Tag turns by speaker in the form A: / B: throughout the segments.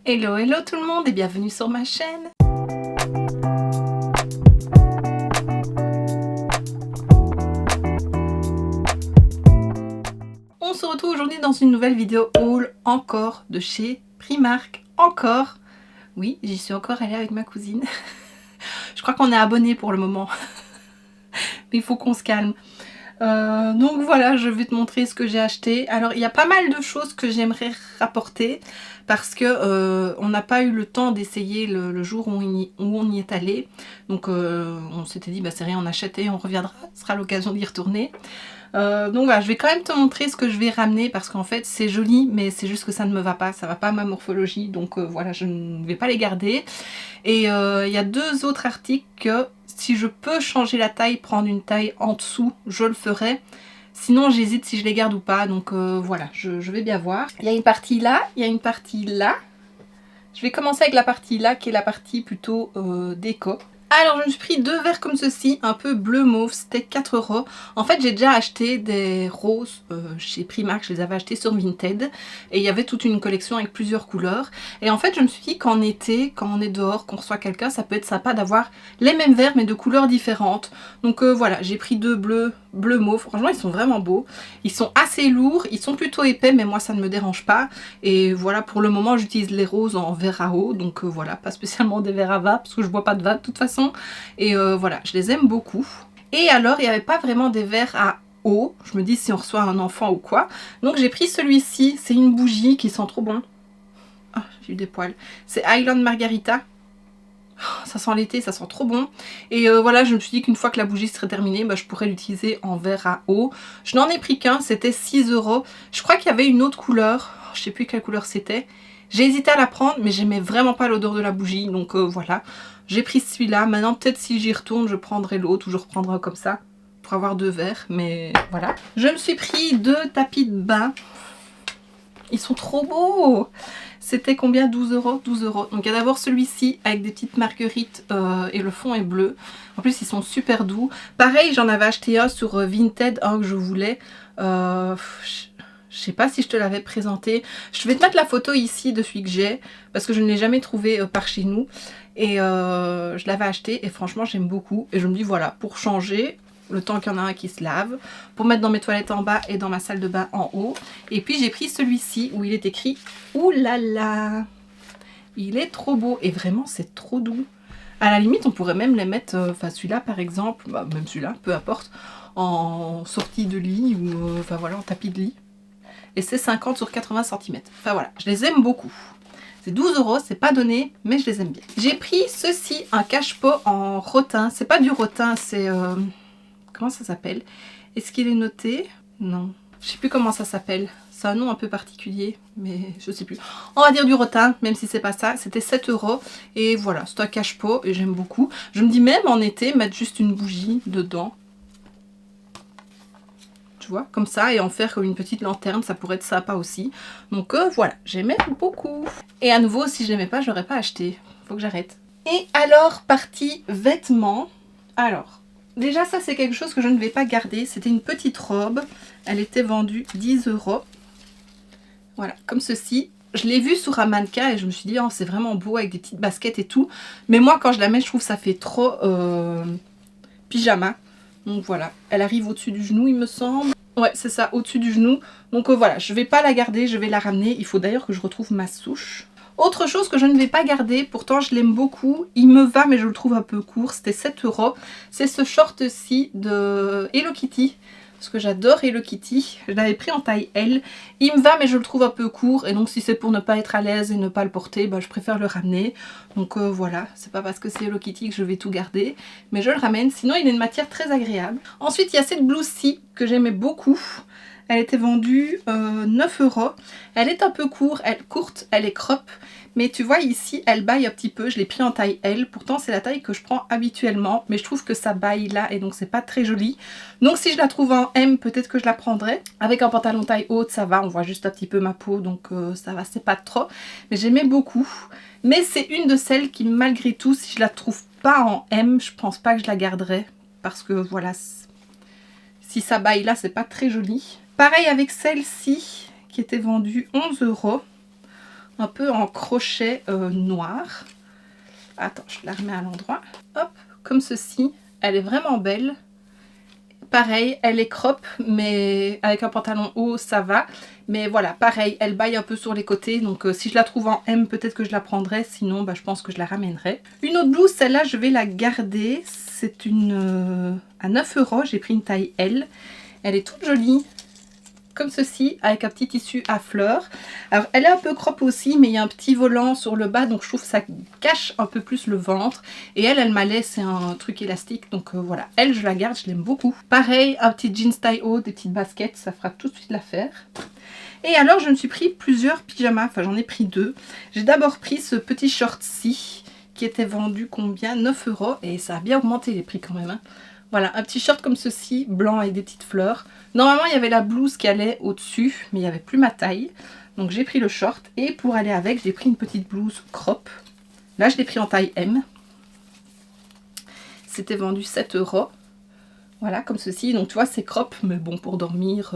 A: Hello, hello tout le monde et bienvenue sur ma chaîne. On se retrouve aujourd'hui dans une nouvelle vidéo haul encore de chez Primark. Encore. Oui, j'y suis encore allée avec ma cousine. Je crois qu'on est abonnés pour le moment. Mais il faut qu'on se calme. Donc voilà, je vais te montrer ce que j'ai acheté. Alors il y a pas mal de choses que j'aimerais rapporter parce que on n'a pas eu le temps d'essayer le jour où on y est allé. Donc on s'était dit bah c'est rien, on achète et on reviendra, ce sera l'occasion d'y retourner. Donc voilà, je vais quand même te montrer ce que je vais ramener parce qu'en fait c'est joli mais c'est juste que ça ne me va pas, ça va pas à ma morphologie, donc voilà, je ne vais pas les garder. Et il y a deux autres articles que si je peux changer la taille, prendre une taille en dessous, je le ferai. Sinon j'hésite si je les garde ou pas, donc voilà, je vais bien voir. Il y a une partie là, il y a une partie là. Je vais commencer avec la partie là qui est la partie plutôt déco. Alors je me suis pris deux verres comme ceci, un peu bleu mauve, c'était 4 €. En fait j'ai déjà acheté des roses chez Primark, je les avais achetés sur Vinted. Et il y avait toute une collection avec plusieurs couleurs. Et en fait je me suis dit qu'en été, quand on est dehors, qu'on reçoit quelqu'un, ça peut être sympa d'avoir les mêmes verres mais de couleurs différentes. Donc voilà, j'ai pris deux bleus, bleu mauve, franchement ils sont vraiment beaux. Ils sont assez lourds, ils sont plutôt épais mais moi ça ne me dérange pas. Et voilà, pour le moment j'utilise les roses en verre à eau, donc voilà, pas spécialement des verres à vin parce que je bois pas de vin de toute façon. Et voilà, je les aime beaucoup. Et alors, il n'y avait pas vraiment des verres à eau. Je me dis si on reçoit un enfant ou quoi. Donc j'ai pris celui-ci. C'est une bougie qui sent trop bon. Ah, j'ai eu des poils. C'est Island Margarita. Oh, ça sent l'été, ça sent trop bon. Et voilà, je me suis dit qu'une fois que la bougie serait terminée, bah, je pourrais l'utiliser en verre à eau. Je n'en ai pris qu'un, c'était 6 €. Je crois qu'il y avait une autre couleur. Je sais plus quelle couleur c'était. J'ai hésité à la prendre, mais j'aimais vraiment pas l'odeur de la bougie. Donc voilà. J'ai pris celui-là. Maintenant, peut-être si j'y retourne, je prendrai l'autre ou je reprendrai comme ça pour avoir deux verres. Mais voilà. Je me suis pris deux tapis de bain. Ils sont trop beaux. C'était combien? 12 €. 12 €. Donc il y a d'abord celui-ci avec des petites marguerites et le fond est bleu. En plus, ils sont super doux. Pareil, j'en avais acheté un sur Vinted, un que je voulais. Je sais pas si je te l'avais présenté. Je vais te mettre la photo ici de celui que j'ai parce que je ne l'ai jamais trouvé par chez nous. Et je l'avais acheté et franchement j'aime beaucoup. Et je me dis voilà, pour changer, le temps qu'il y en a un qui se lave, pour mettre dans mes toilettes en bas et dans ma salle de bain en haut. Et puis j'ai pris celui-ci où il est écrit ouh là là. Il est trop beau et vraiment c'est trop doux. À la limite on pourrait même les mettre, enfin celui-là par exemple, bah, même celui-là, peu importe, en sortie de lit ou enfin voilà, en tapis de lit. Et c'est 50 sur 80 cm. Enfin voilà, je les aime beaucoup. C'est 12 €, c'est pas donné, mais je les aime bien. J'ai pris ceci, un cache-pot en rotin. C'est pas du rotin, c'est... comment ça s'appelle? Est-ce qu'il est noté? Non. Je sais plus comment ça s'appelle. C'est un nom un peu particulier, mais je sais plus. On va dire du rotin, même si c'est pas ça. C'était 7 €. Et voilà, c'est un cache-pot et j'aime beaucoup. Je me dis même en été, mettre juste une bougie dedans. Tu vois, comme ça, et en faire comme une petite lanterne, ça pourrait être sympa aussi. Donc voilà, j'aimais beaucoup. Et à nouveau, si je l'aimais pas, je l'aurais pas acheté. Faut que j'arrête. Et alors, partie vêtements. Alors, déjà ça c'est quelque chose que je ne vais pas garder. C'était une petite robe. Elle était vendue 10 €. Voilà, comme ceci. Je l'ai vue sur un mannequin et je me suis dit, oh, c'est vraiment beau avec des petites baskets et tout. Mais moi, quand je la mets, je trouve que ça fait trop pyjama. Donc voilà, elle arrive au-dessus du genou, il me semble. Ouais, c'est ça, au-dessus du genou. Donc voilà, je vais pas la garder, je vais la ramener. Il faut d'ailleurs que je retrouve ma souche. Autre chose que je ne vais pas garder, pourtant je l'aime beaucoup, il me va mais je le trouve un peu court, c'était 7 €. C'est ce short-ci de Hello Kitty, parce que j'adore Hello Kitty. Je l'avais pris en taille L. Il me va mais je le trouve un peu court, et donc si c'est pour ne pas être à l'aise et ne pas le porter, bah, je préfère le ramener. Donc voilà, c'est pas parce que c'est Hello Kitty que je vais tout garder, mais je le ramène, sinon il est une matière très agréable. Ensuite il y a cette blouse-ci que j'aimais beaucoup. Elle était vendue 9 €. Elle est un peu courte, elle est crop. Mais tu vois ici, elle baille un petit peu. Je l'ai pris en taille L. Pourtant, c'est la taille que je prends habituellement. Mais je trouve que ça baille là et donc c'est pas très joli. Donc si je la trouve en M, peut-être que je la prendrai. Avec un pantalon taille haute, ça va. On voit juste un petit peu ma peau. Donc ça va, c'est pas trop. Mais j'aimais beaucoup. Mais c'est une de celles qui, malgré tout, si je la trouve pas en M, je pense pas que je la garderai. Parce que voilà, si ça baille là, c'est pas très joli. Pareil avec celle-ci qui était vendue 11 €. un peu en crochet noir. Attends, je la remets à l'endroit. Hop, comme ceci. Elle est vraiment belle. Pareil, elle est crop, mais avec un pantalon haut, ça va. Mais voilà, pareil, elle baille un peu sur les côtés. Donc si je la trouve en M, peut-être que je la prendrai. Sinon, bah, je pense que je la ramènerai. Une autre blouse, celle-là, je vais la garder. C'est une à 9 €. J'ai pris une taille L. Elle est toute jolie. Comme ceci, avec un petit tissu à fleurs. Alors elle est un peu crop aussi, mais il y a un petit volant sur le bas, donc je trouve que ça cache un peu plus le ventre. Et elle m'a laissé un truc élastique, donc voilà. Elle, je la garde, je l'aime beaucoup. Pareil, un petit jeans taille haut, des petites baskets, ça fera tout de suite l'affaire. Et alors je me suis pris plusieurs pyjamas, enfin j'en ai pris deux. J'ai d'abord pris ce petit short-ci, qui était vendu combien? 9 €, et ça a bien augmenté les prix quand même, hein. Voilà, un petit short comme ceci, blanc avec des petites fleurs. Normalement, il y avait la blouse qui allait au-dessus, mais il n'y avait plus ma taille. Donc j'ai pris le short et pour aller avec, j'ai pris une petite blouse crop. Là, je l'ai pris en taille M. C'était vendu 7 €. Voilà, comme ceci. Donc tu vois, c'est crop, mais bon, pour dormir.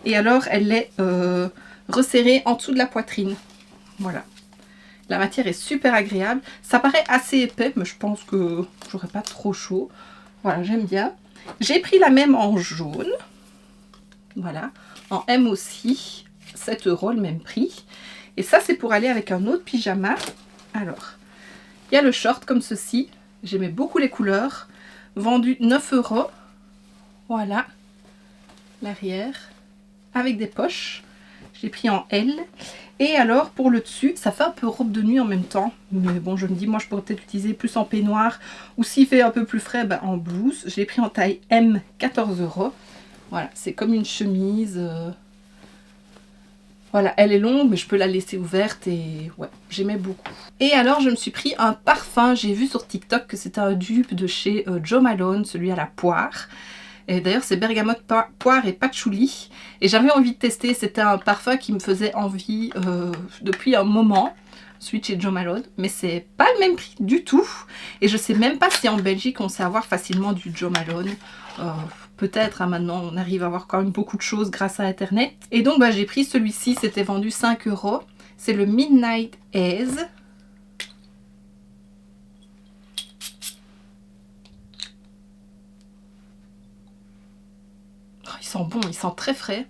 A: Et alors, elle est resserrée en dessous de la poitrine. Voilà. La matière est super agréable. Ça paraît assez épais, mais je pense que j'aurai pas trop chaud. Voilà, j'aime bien. J'ai pris la même en jaune. Voilà. En M aussi. 7 € le même prix. Et ça, c'est pour aller avec un autre pyjama. Alors, il y a le short comme ceci. J'aimais beaucoup les couleurs. Vendu 9 €. Voilà. L'arrière. Avec des poches. J'ai pris en L. Et alors, pour le dessus, ça fait un peu robe de nuit en même temps. Mais bon, je me dis, moi, je pourrais peut-être l'utiliser plus en peignoir. Ou s'il fait un peu plus frais, ben, en blouse. Je l'ai pris en taille M, 14 €. Voilà, c'est comme une chemise. Voilà, elle est longue, mais je peux la laisser ouverte. Et ouais, j'aimais beaucoup. Et alors, je me suis pris un parfum. J'ai vu sur TikTok que c'était un dupe de chez Jo Malone, celui à la poire. Et d'ailleurs, c'est bergamote, poire et patchouli. Et j'avais envie de tester. C'était un parfum qui me faisait envie depuis un moment. Celui de chez Jo Malone. Mais c'est pas le même prix du tout. Et je sais même pas si en Belgique, on sait avoir facilement du Jo Malone. Peut-être, hein, maintenant, on arrive à avoir quand même beaucoup de choses grâce à Internet. Et donc, bah, j'ai pris celui-ci. C'était vendu 5 €. C'est le Midnight Haze. Oh, il sent bon, il sent très frais.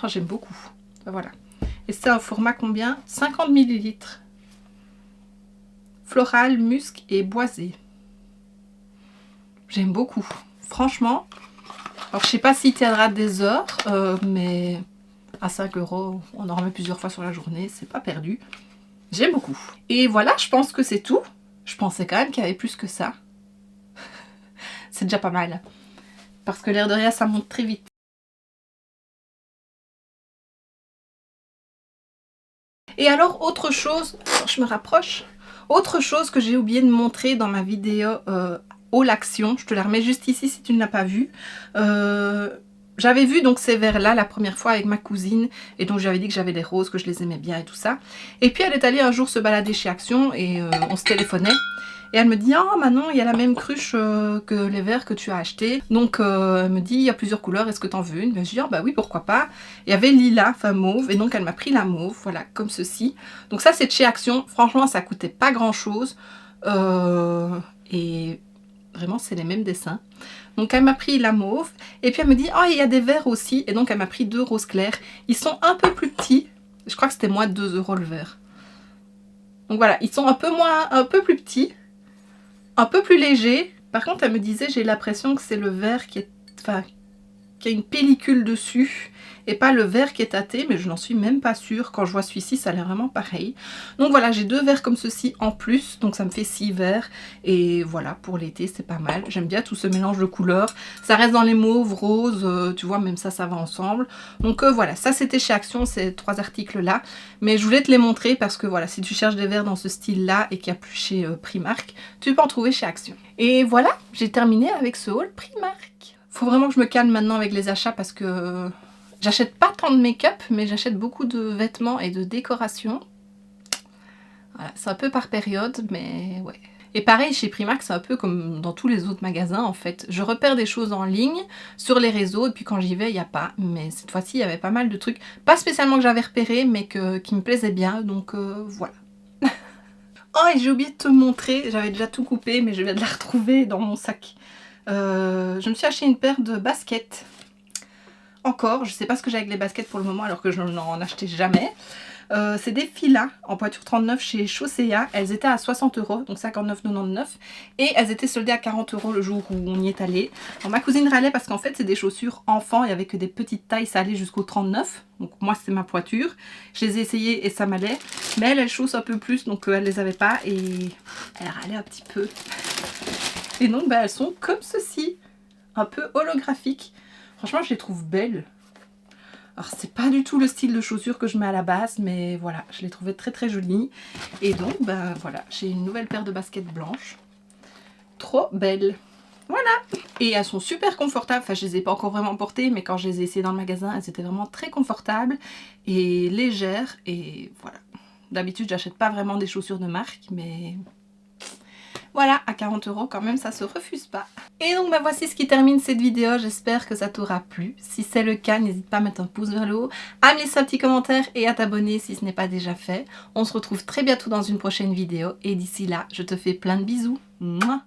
A: Oh, j'aime beaucoup. Voilà. Et c'est un format combien? 50 ml. Floral, musc et boisé. J'aime beaucoup. Franchement. Alors, je sais pas s'il tiendra des heures, mais à 5 €, on en remet plusieurs fois sur la journée. C'est pas perdu. J'aime beaucoup. Et voilà, je pense que c'est tout. Je pensais quand même qu'il y avait plus que ça. C'est déjà pas mal. Parce que l'air de rien, ça monte très vite. Et alors, autre chose, je me rapproche. Autre chose que j'ai oublié de montrer dans ma vidéo haul action, je te la remets juste ici si tu ne l'as pas vue. J'avais vu donc ces verres là la première fois avec ma cousine et donc j'avais dit que j'avais des roses, que je les aimais bien et tout ça. Et puis elle est allée un jour se balader chez Action et on se téléphonait. Et elle me dit, ah Manon, il y a la même cruche que les verres que tu as achetés. Donc elle me dit, il y a plusieurs couleurs, est-ce que tu en veux une? Ben, je dis, ah bah oui, pourquoi pas. Il y avait lilas, enfin mauve, et donc elle m'a pris la mauve, voilà, comme ceci. Donc ça c'est de chez Action, franchement ça coûtait pas grand chose. Et vraiment c'est les mêmes dessins. Donc elle m'a pris la mauve, et puis elle me dit, ah il y a des verres aussi, et donc elle m'a pris deux roses clairs. Ils sont un peu plus petits, je crois que c'était moins de 2 € le verre. Donc voilà, ils sont un peu plus petits. Un peu plus léger. Par contre, elle me disait, j'ai l'impression que c'est le verre qui est, enfin, qui a une pellicule dessus et pas le verre qui est tâté, mais je n'en suis même pas sûre. Quand je vois celui-ci, ça a l'air vraiment pareil. Donc voilà, j'ai 2 verres comme ceci en plus, donc ça me fait 6 verres. Et voilà, pour l'été, c'est pas mal. J'aime bien tout ce mélange de couleurs. Ça reste dans les mauves, roses, tu vois, même ça va ensemble. Donc voilà, ça c'était chez Action, ces 3 articles-là. Mais je voulais te les montrer parce que voilà, si tu cherches des verres dans ce style-là et qu'il n'y a plus chez Primark, tu peux en trouver chez Action. Et voilà, j'ai terminé avec ce haul Primark. Faut vraiment que je me calme maintenant avec les achats parce que j'achète pas tant de make-up, mais j'achète beaucoup de vêtements et de décorations. Voilà, c'est un peu par période, mais ouais. Et pareil chez Primark, c'est un peu comme dans tous les autres magasins en fait. Je repère des choses en ligne, sur les réseaux, et puis quand j'y vais, il n'y a pas. Mais cette fois-ci, il y avait pas mal de trucs, pas spécialement que j'avais repéré, mais qui me plaisaient bien, donc voilà. Oh, et j'ai oublié de te montrer, j'avais déjà tout coupé, mais je viens de la retrouver dans mon sac. Je me suis acheté une paire de baskets. Encore, je sais pas ce que j'ai avec les baskets pour le moment, alors que je n'en achetais jamais. C'est des Fila en pointure 39 chez Chaussea. Elles étaient à 60 €, donc 59,99 €. Et elles étaient soldées à 40 € le jour où on y est allé. Alors, ma cousine râlait parce qu'en fait, c'est des chaussures enfants. Il n'y avait que des petites tailles, ça allait jusqu'au 39. Donc moi, c'est ma pointure. Je les ai essayées et ça m'allait. Mais elle chausse un peu plus, donc elle les avait pas. Et elle râlait un petit peu. Et donc, bah, elles sont comme ceci. Un peu holographiques. Franchement, je les trouve belles. Alors c'est pas du tout le style de chaussures que je mets à la base, mais voilà, je les trouvais très très jolies. Et donc ben voilà, j'ai une nouvelle paire de baskets blanches. Trop belles. Voilà. Et elles sont super confortables, enfin je les ai pas encore vraiment portées, mais quand je les ai essayées dans le magasin, elles étaient vraiment très confortables et légères. Et voilà. D'habitude j'achète pas vraiment des chaussures de marque, mais voilà, à 40 € quand même, ça se refuse pas. Et donc bah voici ce qui termine cette vidéo, j'espère que ça t'aura plu. Si c'est le cas, n'hésite pas à mettre un pouce vers le haut, à me laisser un petit commentaire et à t'abonner si ce n'est pas déjà fait. On se retrouve très bientôt dans une prochaine vidéo et d'ici là, je te fais plein de bisous. Mouah.